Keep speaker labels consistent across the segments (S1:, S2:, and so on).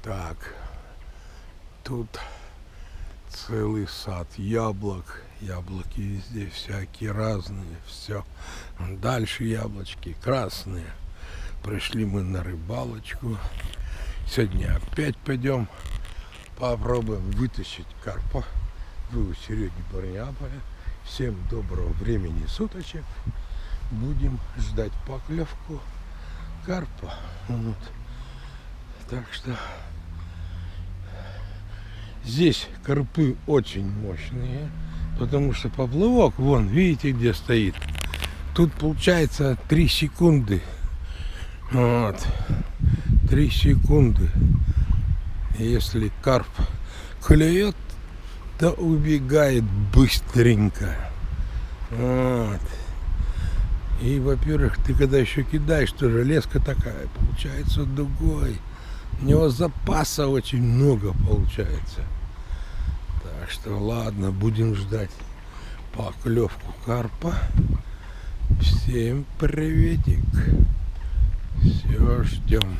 S1: Так, тут целый сад яблок. Яблоки везде всякие разные, все. Дальше яблочки красные. Пришли мы на рыбалочку. Сегодня опять пойдем попробуем вытащить карпа. Вы у Сереги Барняполя. Всем доброго времени суточек. Будем ждать поклевку карпа. Вот. Так что здесь карпы очень мощные, потому что поплавок, вон, видите, где стоит. Тут получается 3 секунды. Вот. 3 секунды. Если карп клюет, то убегает быстренько. Вот. И, во-первых, ты когда еще кидаешь, тоже леска такая, получается дугой. У него запаса очень много получается. Так что ладно, будем ждать поклевку карпа. Всем приветик. Все, ждем.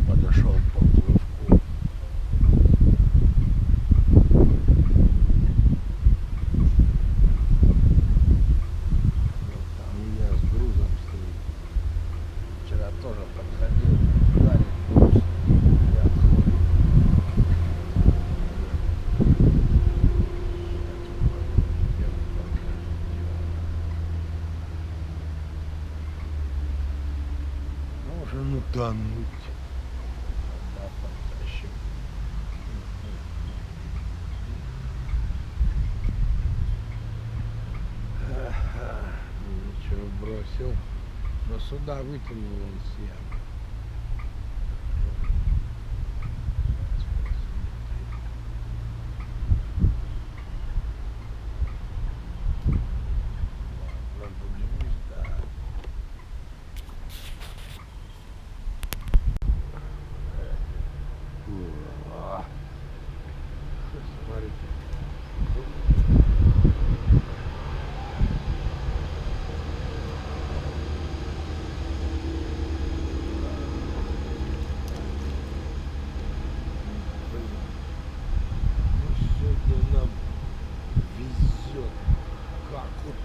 S1: Подошел поплавку. Там у меня с грузом стоит. Вчера тоже подходил. Можно утонуть. Да, потащим. Ничего, бросил. Но сюда вытянул он с ямы.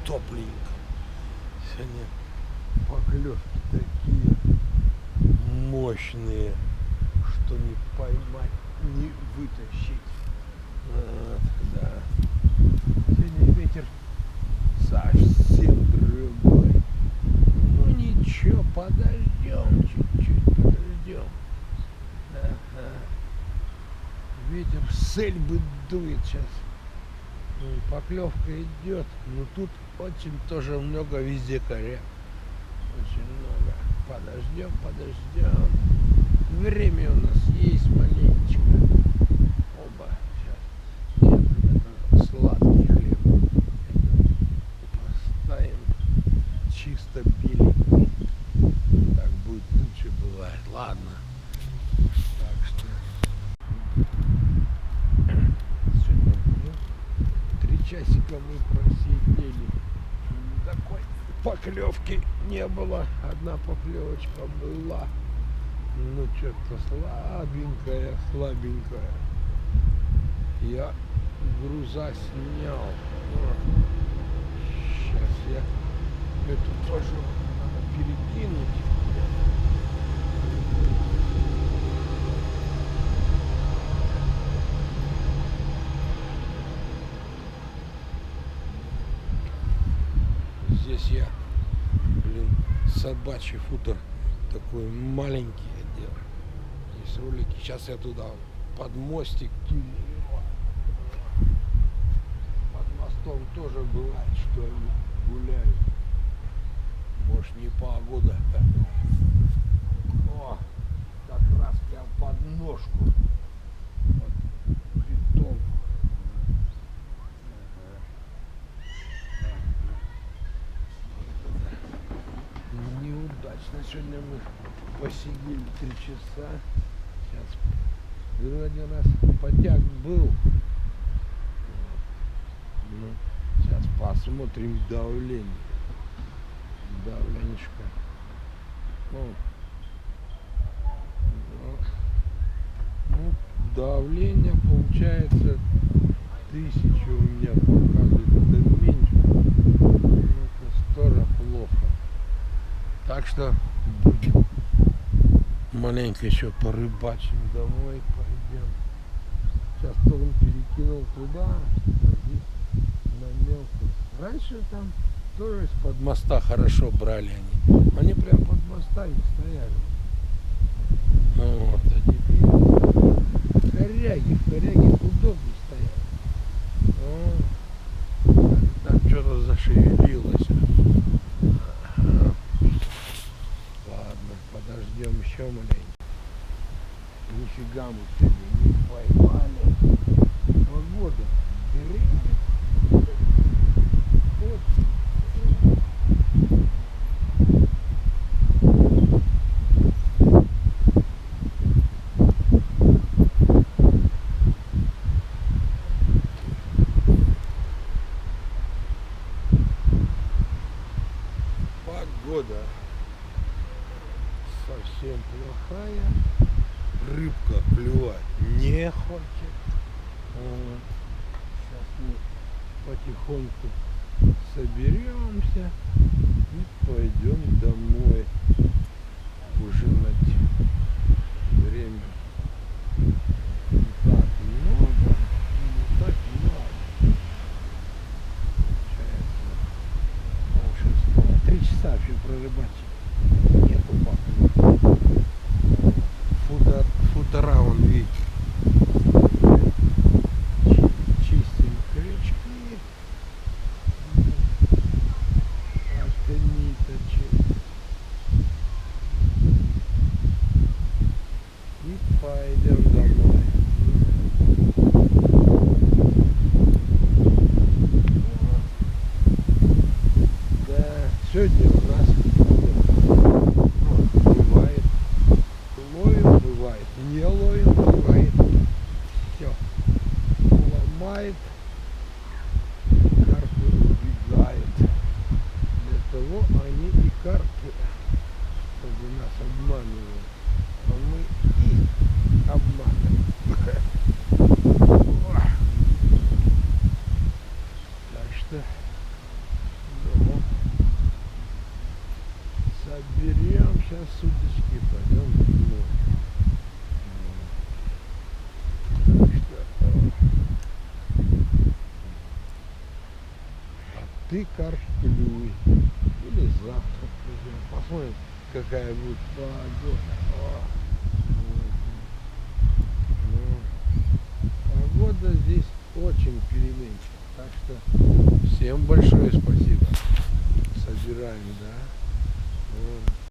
S1: Топленько. Сегодня поклевки такие мощные, что не поймать, не вытащить. Вот, да. Сегодня ветер совсем другой. Ну ничего, подождем чуть-чуть, подождем. Ага. Ветер с Эльбы дует сейчас. Поклевка идет, но тут очень тоже много везде коря. Очень много. Подождем. Время у нас есть маленечко. Оба. Сейчас. Нет, это сладкий хлеб. Поставим чисто беленький. Так будет лучше бывает. Ладно. Так что часика мы просидели. Такой поклевки не было. Одна поклевочка была. Ну что-то слабенькая. Я груза снял. Вот. Сейчас я эту тоже надо перекинуть. Здесь я, собачий футер такой маленький одел. Здесь ролики. Сейчас я туда под мостик кину. Под мостом тоже бывает, что они гуляют. Может, не погода такая. О, как раз прям под ножку. Под притом. Неудачно сегодня мы посидели 3 часа. Сейчас вроде раз потяг был. Ну, сейчас посмотрим давление. Давленечко. давление получается 1000 у меня показывает, это меньше. Это тоже плохо. Так что будем маленько еще порыбачим, домой пойдем. Сейчас он перекинул туда, а здесь на мелкую. Раньше там тоже из-под моста хорошо брали они. Они прям под мостами стояли. Ну вот, а теперь в коряге удобно стоят. О, там что-то зашевелилось. Ладно, подождем еще маленько. Нифига мы сегодня не поймали. Погода греет. Вот. Погода совсем плохая. Рыбка клевать не хочет. Вот. Сейчас мы потихоньку соберемся и пойдем домой ужинать. Время не так много, не так много. Получается, 3 часа вообще прорыбачить. Нету пока. Футера он видит. Чистим крючки. От ниточек. И пойдем домой. Да, сегодня у нас бывает. Ловим, бывает. Не ловим, бывает. Все. Ломает. Карпы убегают. Для того они и карпы, чтобы нас обманывают. А мы их обманываем. Так что соберем сейчас удочки, пойдем домой. Так что, а ты карп клюй. Или завтра клюем. Посмотрим, какая будет погода. Погода здесь очень переменчива. Так что всем большое спасибо. Собираем, да.